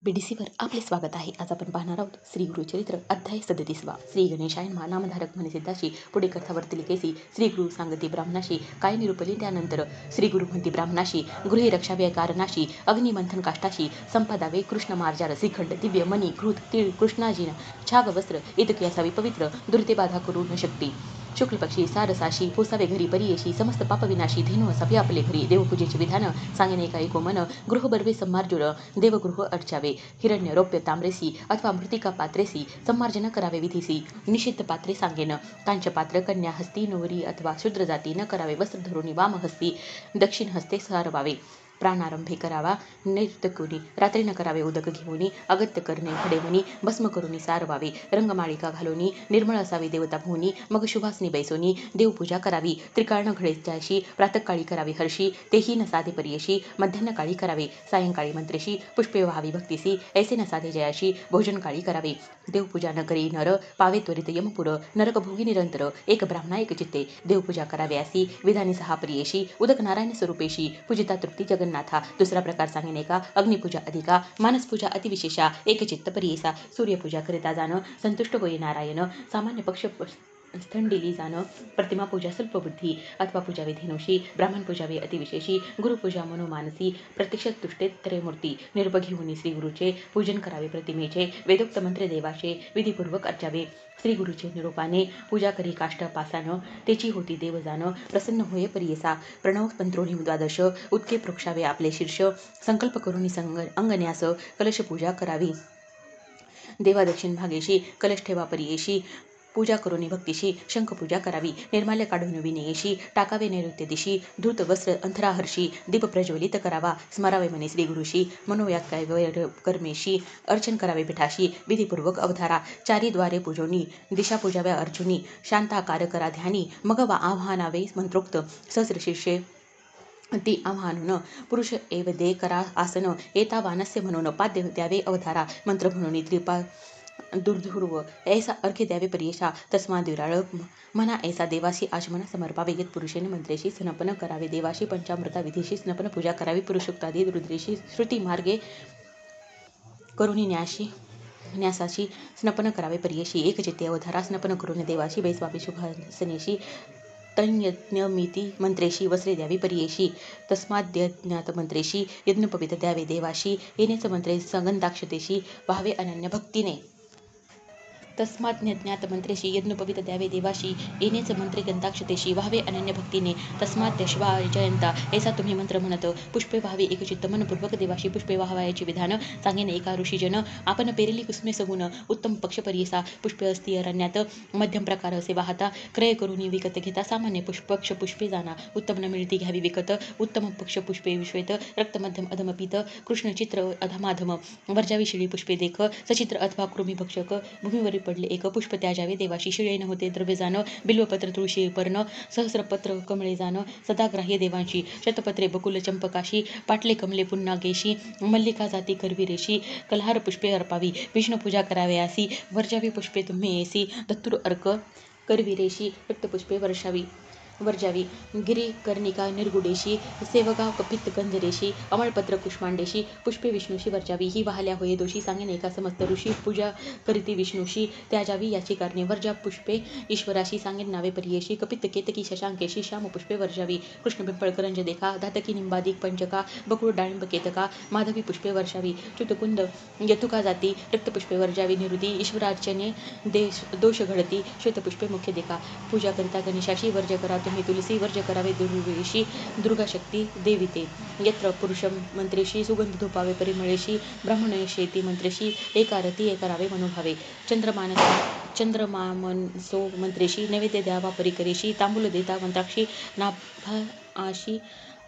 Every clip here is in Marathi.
बीडीसीवर आपले स्वागत आहे. आज आपण पाहणार आहोत श्री गुरुचरित्र अध्याय 37. श्री गणेशायन नामधारक म्हणे सिद्धाशी पुढे कथा वर्तली केसी. श्री गुरु सांगती ब्राह्मणाशी काय निरूपली त्यानंतर श्री गुरु म्हणती ब्राह्मणाशी गृहे रक्षावे कारणाशी अग्निमंथन काष्टाशी संपादावे कृष्ण मार्जार श्रीखंड दिव्य मणी घृत तीळ कृष्णाजीन छाग वस्त्र इतकी असावी पवित्र दुर्ते बाधा करू न शकते. शुक्ल पक्षी सारसाशी पोसावे घरी परियेशी समस्त पापविनाशी धेनू असावी आपले घरी. देवपूजेचे विधान सांगेने काही कोमन गृह बर्वे सम्मार्जुन देवगृह अर्चावे. हिरण्य रौप्य ताम्रेसी अथवा मृतिका पात्रेसी सम्मार्जन करावे विधीसी. निषिद्ध पात्रे सांगेन कांच पात्र कन्या हस्ती नवरी अथवा शूद्र जाती न करावे. वस्त्र धरुणी वाम हस्ती दक्षिण हस्ते सारवावे. प्राणारंभे करावा नैर्तकुनी रात्री न करावे. उदक घेऊनी अगत्य करणे घडेवणी भस्म करुनी सारवावे. रंगमाळिका घालोनी निर्मळ असावे देवता भुवनी मग शुभासनी बैसोनी देवपूजा करावी. त्रिकाळ घडे त्याशी प्रातःकाळी करावे हर्षी तेही न साधे परियशी. मध्यान्ह काळी करावे सायंकाळी मंत्रेशी पुष्पे व्हावी भक्तीसी ऐसे न साधे जयाशी. भोजन काळी करावे देवपूजा न करी नर पावे त्वरित यमपुर नरक भोगी निरंतर. एक ब्राह्मणा एक चित्ते देवपूजा करावे असी विधानी सहा परियेशी. उदक नारायण स्वरूपेशी पूजिता तृप्ती जगन्नाथा. दुसरा प्रकार सांगेन का अग्निपूजा अधिका मानसपूजा अतिविशेषा एक चित्त परियेसा. सूर्यपूजा करिता जाण संतुष्ट होई नारायण सामान्य पक्ष स्थंडिली जाण. प्रतिमा पूजा स्वल्प बुद्धी अथवा पूजावे धेनुषी. ब्राह्मण पूजावे अतिविशेषी गुरुपूजा मनोमानसी प्रत्यक्ष तुष्टे त्रयमूर्ती. निरुप घेऊनी श्री गुरुचे पूजन करावे प्रतिमेचे. वेदोक्त मंत्र देवाचे विधीपूर्वक अर्चावे. श्री गुरुचे निरूपाने पूजा करी काष्ट पासाण तेची होती देव जाण. प्रसन्न होय परियेसा प्रणव मंत्रोणी द्वादश उदके प्रोक्षावे आपले शीर्ष. संकल्प करुनी अंगन्यास कलश पूजा करावी. देवा दक्षिण भागेशी कलश ठेवा परियेशी. पूजा करुनी भक्तीशी शंखपूजा करावी. निर्माल्य काढून विनेयेशी टाकावे नैऋत्य दिशी. धृत वस्त्र अंतराहर्षी दीप प्रज्वलित करावा. स्मरावे म्हणे श्री गुरुशी मनोव्याख्याय वैर कर्मेशी. अर्चन करावे पिठाशी विधीपूर्वक अवधारा. चारी द्वारे पूजोनी दिशा पूजाव्या अर्जुनी. शांताकार करा ध्यानी मग आव्हानावे मंत्रोक्त. सहस्रशीर्षे ती आव्हानून पुरुष एव दे करा आसन. येता वानस्य म्हणून पाद्य द्यावे अवधारा. मंत्र म्हणून त्रिपा दुर्धुर्व ऐसा अर्घ्य द्यावे परियेशा. तस्मा विराळ म्हणा ऐसा देवाशी आचमना समर्पावे. यत पुरुषेने मंत्रेशी स्नपन करावे देवाशी. पंचामृता विधीशी स्नपन पूजा करावी. पुरुषोक्तादी रुद्रेशी श्रुती मार्गे करुणी न्यासाशी स्नपन करावे परियेशी. एक चित्ते अवधारा स्नपन करून देवाशी. बैसवावे शुभासनेशी तन्यज्ञमिती मंत्रेशी. वस्त्रे द्यावी परियेशी. तस्माद्यज्ञात मंत्रेशी यज्ञोपवीत द्यावे देवाशी. येणेच मंत्रे सगंधाक्षतेशी व्हावे अनन्य भक्तीने. तस्माज्ञात मंत्रेशी यज्ञोपवीत द्यावे देवाशी. येणेच मंत्रे गंधाक्षतेशी व्हावे अनन्य भक्तीने. तस्मात् शिवा जयंता ऐसा तुम्ही मंत्र म्हणत पुष्पे व्हावे एकचित्त मनपूर्वक देवाशी. पुष्पे व्हावयाचे विधान सांगेन एका ऋषीजन. आपण पेरली कुसुमे सगुण उत्तम पक्ष परियेसा. पुष्पे असती अरण्यात मध्यम प्रकार असे वाहता. क्रय करुनी विकत घेता सामान्य पक्ष पुष्पे जाणा. उत्तम न मिळती घ्यावी विकत. उत्तम पक्ष पुष्पे विश्वेत रक्त मध्यम अधम पीत. कृष्ण चित्र अधमाधम वर्जावी शिळी पुष्पे देख. सचित्र अथवा कृमीभक्षक भूमीवरील पडले एक पुष्प त्याजावे देवाशी. शिळे न होते द्रव्य जाण. बिल्वपत्र तुळशी पर्ण सहस्रपत्र कमळे जाण. सदाग्राह्य देवांशी. शतपत्रे बकुल चंपकाशी. पाटले कमले पुन्नागेशी. मल्लिका जाती करवीरेशी. कल्हार पुष्पे अर्पावी. विष्णुपूजा करावयासी. वर्जावी पुष्पे तुम्ही येसी. दत्तूर अर्क करवीरेशी. रक्तपुष्पे वर्जावी. गिरीकर्णिका निर्गुडेशी. सेवगा कपित गंधरेशी. अमळपत्र कुष्मांडेशी. पुष्पे विष्णूशी वर्जावी. ही वाहल्या होय दोषी सांगेन एका समस्त ऋषी. पूजा करीती विष्णूशी त्याजावी याची कारणे. वर्जा पुष्पे ईश्वराशी सांगेन नावे परियेशी. कपित केतकी शशांकेशी. श्याम पुष्पे वर्जावी. कृष्ण पिंपळ करंज देखा. धातकी निंबादिक पंचका. बकुळ डाळिंब केतका. माधवी पुष्पे वर्षावी. च्युतकुंद यतुका जाती. रक्तपुष्पे वर्जावी निरुती. ईश्वरार्चने दोष घडती. श्वेतपुष्पे मुख्य देखा. पूजा करिता गणेशाशी वर्ज करा तुम्ही तुलसी. वर्ज करावे दुर्वेशी. दुर्गाशक्ती देविते. यत्र पुरुषम मंत्रेशी सुगंध धुपावे परिमळेशी. ब्राह्मणेशेती मंत्रेशी एकारती करावे मनोभावे. चंद्रमामनसो मंत्रेशी नैवेद्य द्यावा परिकरेशी. तांबूल देता मंत्राक्षी नाभाशी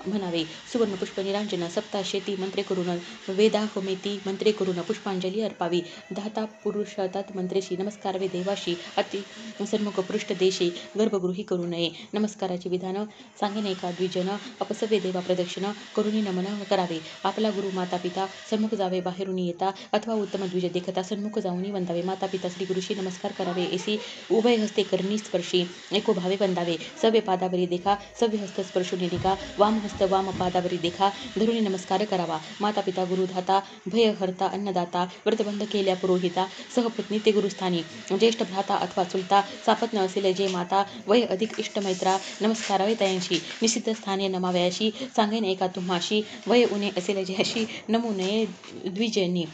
म्हणावे. सुवर्ण पुष्प निरांजन सप्ताशेती मंत्रे करून वेदाहमेती मंत्रे करून पुष्पांजली अर्पावी. धाता पुरुषातात मंत्रेशी नमस्कारवे देवाशी. अति सन्मुख पृष्ठ देशे गर्भगृही करू नये. नमस्काराचे विधान सांगेन एका द्विजन. अपसव्य देवा प्रदक्षिण करुणी नमन करावे. आपला गुरु माता पिता सन्मुख जावे बाहेरून येता. अथवा उत्तम द्विज देखता सन्मुख जाऊनी वंदावे. माता पिता श्री गुरुशी नमस्कार करावे एसी. उभय हस्ते करणी स्पर्शी एको भावे वंदावे. सव्य पादावरी देखा. सव्य हस्त स्पर्शुनी निगा. वाम हस्त वाम पादावरी देखा धरुणी नमस्कार करावा. माता पिता गुरुधाता भयहर्ता अन्नदाता व्रतबंध केल्या पुरोहिता सहपत्नी ते गुरुस्थानी ज्येष्ठ भ्राता अथवा चुलता सापत्न असेल जे माता वय अधिक इष्टमैत्रा नमस्कारावे तयांशी निषिद्ध स्थाने नमावयाशी सांगेन एका तुम्हाशी वय उणे असेल जयाशी नमू नये द्विजयांनी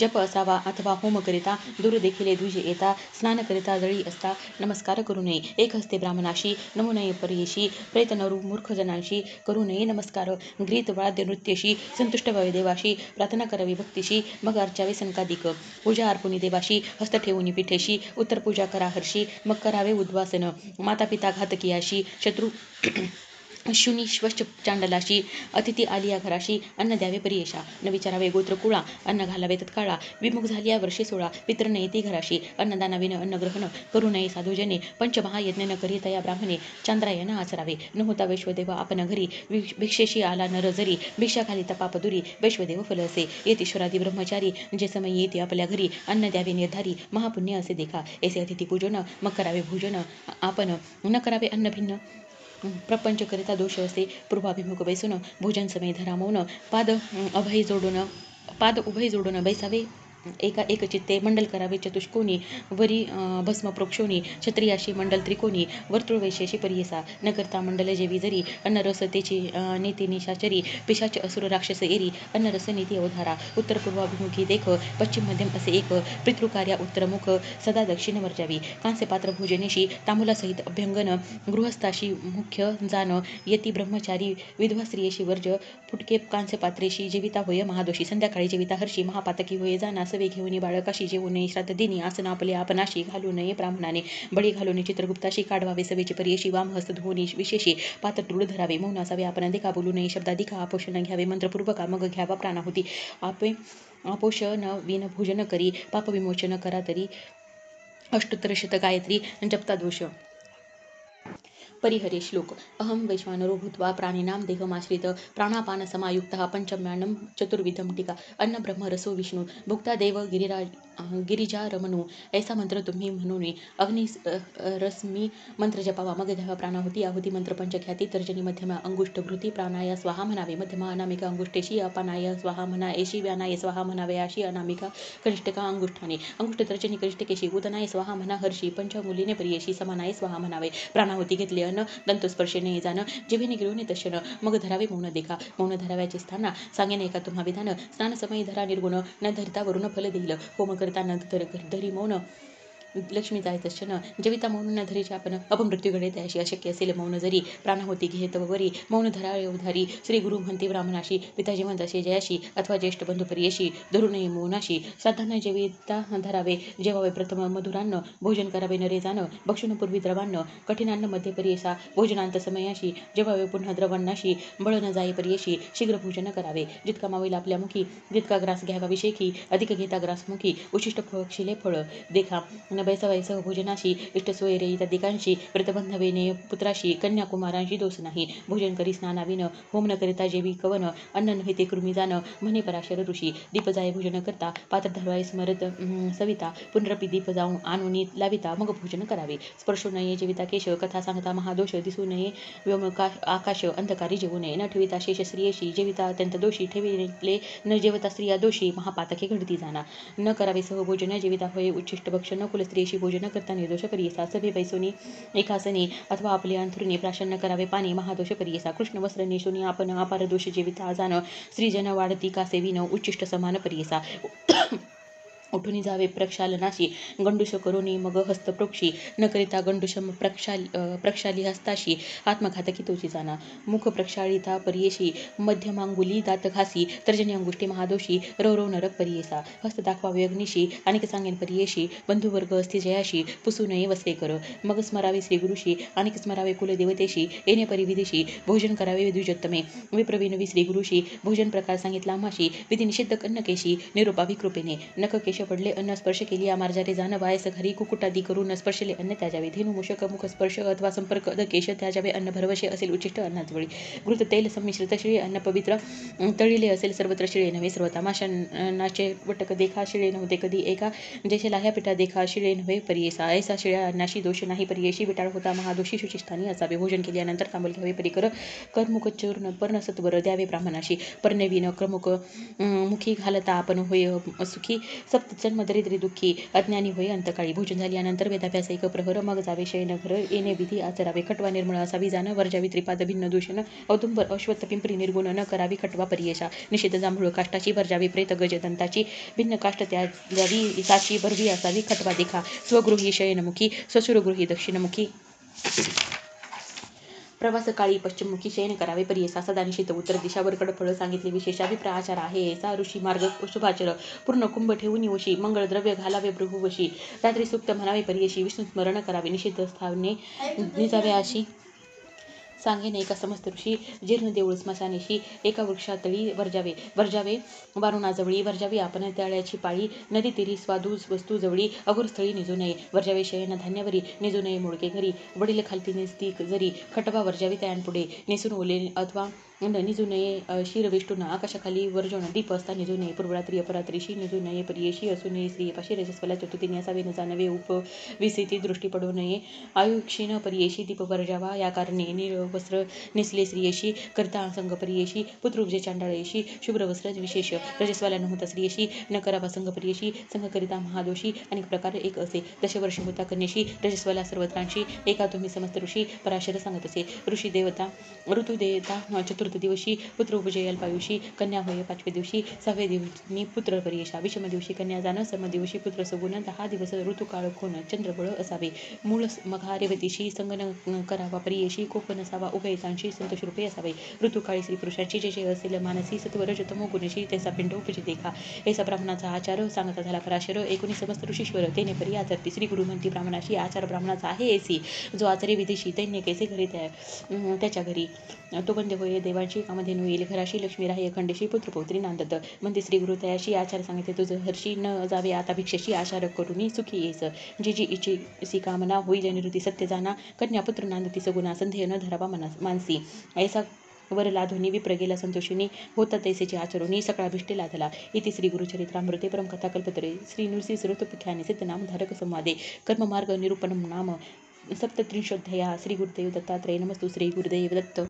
जप असावा अथवा होम करिता दूर देखील द्विज येता स्नान करिता जळी असता नमस्कार करू नये एक हस्ते ब्राह्मणाशी नमू नये परयेशी प्रेत नरू मूर्ख जनांशी करू नये नमस्कार गीत वाद्य नृत्यशी संतुष्ट व्हावे देवाशी प्रार्थना करावी भक्तीशी मग अर्चावे सनकादिक पूजा अर्पुनी देवाशी हस्त ठेवून पिठेशी उत्तर पूजा करा हर्षी मग करावे उद्वासन माता पिता घातकीयाशी शत्रू शुनी श्वश्च चांडलाशी अतिथी आलिया घराशी अन्न द्यावे परियेशा न विचारावे गोत्र कुळा अन्न घालावे तत्काळा विमुख झालिया वर्षे 16 पित्र नयती घराशी अन्नदानाविन अन्नग्रहण करू नये साधुजने पंचमहायज्ञ न करी तया ब्राह्मणे चांद्रायन आचरावे न होता वैश्वदेव आपण घरी भिक्षेशी आला नर जरी भिक्षा खाली तपापदुरी वैश्वदेव फल असे येतीश्वरादी ब्रह्मचारी जे समय येते आपल्या घरी अन्न द्यावे निर्धारी महापुण्य असे देखा ऐसे अतिथी पूजन मग करावे भोजन आपण न करावे अन्न भिन्न प्रपंच करिता दोष असे पूर्वाभिमुख बैसून भोजन समय धरा मौन पाद उभय जोडून बैसावे एका एकचित्ते मंडल करावे चतुष्कोनी वरी भस्म प्रोक्षोनी क्षत्रियाशी मंडल त्रिकोणी वर्तुळ वैश्याशी परियसा न करता मंडल जेवी जरी अन्न रस तेची नीती निशाचरी पिशाच असुर राक्षस एरी अन्न रस नीती अवधारा उत्तर पूर्वाभिमुखी देख पश्चिम मध्यम असे एक पितृकार्या उत्तरमुख सदा दक्षिण वर्जावी कांस्य पात्र भोजनेशी तांबूलासहित अभ्यंगन गृहस्थाशी मुख्य जान यती ब्रह्मचारी विधवा स्त्रियेशी वर्ज फुटके कांस्य पात्रेशी जेविता होय महादोषी संध्याकाळी जेविता हर्षी महापातकी होय जाना सवे घेऊन बाळकाशी जेवू नये श्राद्ध दिनी आसन आपले आपणाशी घालू नये ब्राह्मणाने बळी घालून चित्रगुप्ताशी काढवावे सवेची परियेशी वामहस्त धुवनी विशेषी पात्र दृढ धरावे मौन असावे आपण देखा बोलू नये शब्दाधिका आपोषण घ्यावे मंत्रपूर्वका मग घ्यावा प्राणाहुती आपे आपोषण विन भोजन करी पाप विमोचन करा तरी अष्टोत्तर शत गायत्री जपता दोष परिहरे श्लोक अहम वैश्वानरो भूत्वा प्राणिनां देहमाश्रित प्राणापान समायुक्तः पंचम्यान्नं चतुर्विधं टीका अन्न ब्रह्म रसो विष्णु भुक्ता देव गिरिजा रमणू ऐसा मंत्र तुम्ही म्हणून अग्नि रश्मी मंत्र जपावा मग घ्यावा प्राणाहुती आहुती मंत्र पंचख्याती तर्जनी मध्यमा अंगुष्ठ भृती प्राणाय स्वाहा म्हणावे मध्यमा अनामिका अंगुष्ठेशी अपानाय स्वाहा म्हणा एशी व्यानाय स्वाहा म्हणावे अशी अनामिका कनिष्ठका अंगुष्ठाने अंगुष्ठ तर्जनी कनिष्ठकेशी उदनाय स्वाहा म्हणा हर्षी पंचमुलीने परियेशी समानाय स्वाहा म्हणावे प्राणाहुती घेतले अन्न दंतस्पर्शेने जाणं जिभेने गिळून तशन मग धरावे मौन देखा मौन धराव्याचे स्थान सांगेन एका तुम्हा विधान स्नान समय धरा निर्गुण न धरिता वरुण फल देईल होम करता न धरी मौन लक्ष्मी जाय तशन जेविता मौन न धरीचे आपण अपमृत्यू घडे त्याशी अशक्य असेल मौन जरी प्राणाहुती घेत वरी मौन धरावे उधारी श्री गुरु म्हणते ब्राह्मणाशी पिता जिवंत असे जयाशी अथवा ज्येष्ठ बंधू परियेशी धरू नये मौनाशी श्राद्धांना जेविता धरावे जेवावे प्रथम मधुरान्न भोजन करावे नरे जाण भक्षणपूर्वी द्रवान्न कठीणान्न मध्ये परियेसा भोजनांत समयाशी जेवावे पुन्हा द्रवन्नाशी बळ न जाये परियेशी शीघ्र भोजन करावे जितका मावेल आपल्या मुखी जितका ग्रास घ्यावा विषेखी अधिक घेता ग्रासमुखी उशिष्ट पक्षिले फळ देखा बैसावायसह भोजनाशी इष्टसोयरे इत्यादिकांशी व्रतबंधवेने पुत्राशी कन्याकुमारांशी दोष नाही भोजन करी स्नानाविन होम न करिता जेवी कवन अन्न नव्हे ते कृमी जाण म्हणे पराशर ऋषी दीप जाय भोजन करता पात्र धरवाय स्मरत सविता पुनरपी दीप जाऊन आणून लाविता मग भोजन करावे स्पर्शो नये जेविता केश कथा सांगता महादोष दिसू नये व्योमका आकाश अंधकारी जेवू नये न ठेविता शेष स्त्रियेशी जेविता अत्यंत दोषी ठेविले न जेवता स्त्रिया दोषी महापातके घडती जाणा न करावे सह भोजन जेविता होय उच्चिष्ट भक्षण कुल स्त्रियेशी भोजन करता निर्दोष परियेसा सभे बैसोनी एकासनी अथवा आपले अंथरुणी प्राशन न करावे पाणी महादोष परियेसा कृष्ण वस्त्र नेशोनी आपण अपार दोष जेविता जाण स्त्रीजन वाढती कासेविन उच्चिष्ट समान परियेसा उठून जावे प्रक्षालनाशी गंडूष करोनी मग हस्तप्रोक्षी न करिता गंडूषम प्रक्षाली हस्ताशी आत्मघातकी तोची जाणा मुख प्रक्षालिता परियेशी मध्यमांगुली दात घासी तर्जनी अंगुष्टी महादोषी रव नरक परियेसा हस्त दाखवावे अग्निशी अनेक सांगेन परियेशी बंधुवर्ग अस्ति जयाशी पुसू नये वसवे कर मग स्मरावे श्रीगुरुशी अनेक स्मरावे कुलदेवतेशी येणे परिविधीशी भोजन करावे द्विजोत्तमे विप्रविनवी श्रीगुरुशी भोजन प्रकार सांगितला आम्हाशी विधी निषिद्ध कन्नकेशी निरोपाभिकृपेने नखकेशी देश पडले अन्न स्पर्श केली या मार्जारे जाण वायस घरी कुकुटादी करून स्पर्शले अन्न त्याजावे धेनू मुषक मुख स्पर्श अथवा संपर्क केश त्याजावे अन्न भरवशे असेल उच्चिष्ट अन्नाजवळी घृत तेल संमिश्रित शिळे अन्न पवित्र तळिले असेल सर्वत्र शिळे नव्हे सर्व तमाशानाचे वटक देखा शिळे नव्हते कधी एका जैसे लाह्या पिठा देखा शिळे नव्हे परियेसा ऐसा शिळ्या अन्नाशी दोष नाही परियेशी विटाळ होता महादोषी शुचिस्थानी असावे भोजन केल्यानंतर तांबल घ्यावे परिकर करमुख चूर्ण पर्णसत्वर द्यावे ब्राह्मणाशी पर्णविन क्रमुक मुखी घालता आपण होय सुखी सप्त जन्म दरिद्री दुःखी अज्ञानी होय अंतकाळी भोजन झाल्यानंतर वेदाभ्यास एक प्रहर मग जावे शयन घर येणे विधी आचरावे खटवा निर्मळ असावी जाणं वर्जावी त्रिपाद भिन्न दूषण औदुंबर अश्वत्थ पिंपरी निर्गुण न करावी खटवा परियेशा निषेध जांभूळ काष्टाची वर्जावी प्रेत गज दंताची भिन्न काष्ट त्यावी साची भरवी असावी खटवा देखा स्वगृही शयनमुखी स्वशुरगृही दक्षिणमुखी प्रवास काळी पश्चिममुखी शयन करावे परियेसा सदा निषिद्ध उत्तर दिशावर कडफळ सांगितले विशेषाभिप्राय आचार आहे सा ऋषी मार्ग शुभाचर पूर्ण कुंभ ठेवून वशी मंगळ द्रव्य घालावे भृगुवशी रात्री सुक्त म्हणावे परियेशी विष्णू स्मरण करावे निषिद्ध स्थाने निजावे अशी सांगेन एका समस्त ऋषी जीर्ण देऊळ स्मशानेशी एका वृक्षातळी वर्जावे वारुणाजवळी वर्जावी आपण तळ्याची पाळी नदी तीरी स्वादू वस्तू जवळी अगुरस्थळी निजू नये वर्जावे शयन धान्यावरी निजू नये मुडके घरी वडील खालती निस्ती जरी खटवा वर्जावी तयांपुढे नेसून ओले अथवा निजू नये शिर वेष्टून आकाशाखाली वर्जन दीप असता निजू नये पूर्वरात्री अपरात्रीशी निजू नये परियेशी असू नये स्त्रियेपाशी रजस्वला चतुर्थीने असावे न जाणवे उपविसिती दृष्टी पडू नये आयुक्षीण परियेशी दीप वर्जावा या कारणे वस्त्र नेसले स्त्रियेशी करता संग परियेशी पुत्रुब्जे चांडाळेशी शुभ्र वस्त्र विशेष रजस्वाला नव्हता स्त्रियेशी न करावा संघ परियेशी संघ करिता महादोषी अनेक प्रकार एक असे दशवर्ष होता कन्येशी रजस्वाला सर्वत्रांशी एका तुम्ही समस्त ऋषी पराशर सांगत असे ऋषी देवता ऋतुदेवता चतुर्थ दिवशी पुत्र उपजय अल्पायुषी कन्या होय पाचवे दिवशी 6व्या दिवशी पुत्र परियेशा विषम दिवशी कन्या जाणं सम दिवशी पुत्र सगुण 10 दिवस ऋतुकाळ खोन चंद्रबळ असावे मूळ मघा रेवतीशी संगन करावा परियेशी कोप नसावा उभयतांशी संतोष रूपे असावे ऋतुकाळी स्त्री पुरुषांची जे जे असेल मानसी सत्वर जतमो गुणशी त्याचा पिंड उपजे देखा ऐसा ब्राह्मणाचा आचार सांगता झाला पराशर एकूणी समस्त ऋषीश्वर तेने परी आचरती श्री गुरु म्हणती ब्राह्मणाशी आचार ब्राह्मणाचा आहे ऐसी जो आचरे विदेशी दैन्य कैसे घरी त्याच्या घरी तो बंद होय देवांची कामधेनू येईल घराशी लक्ष्मी राही अखंडेशी पुत्रपौत्री नांदत म्हणते श्री गुरु तयाशी आचार सांगितले तुझं हर्षी न जावे आता भिक्षेशी आचार करून सुखी येस जी जी इच्छी कामना होईल निवृत्ती सत्य जाना कन्या पुत्र नांदती सगुणा संधेय न धरावा मानसी ऐसा वर लाधोनी विप्र गेला संतोषिनी होता तैसेचे आचरुनी सकळा भिष्टे लाधला इति श्री गुरुचरित्रामृते परमकथा कल्पतरे श्री नृसिंह ऋतुपख्याने सिद्धनाम धारक संवादे कर्ममार्ग निरूपणम नाम 37 श्री गुरुदेव दत्तात्रय नमस्तु श्री गुरुदेव दत्त।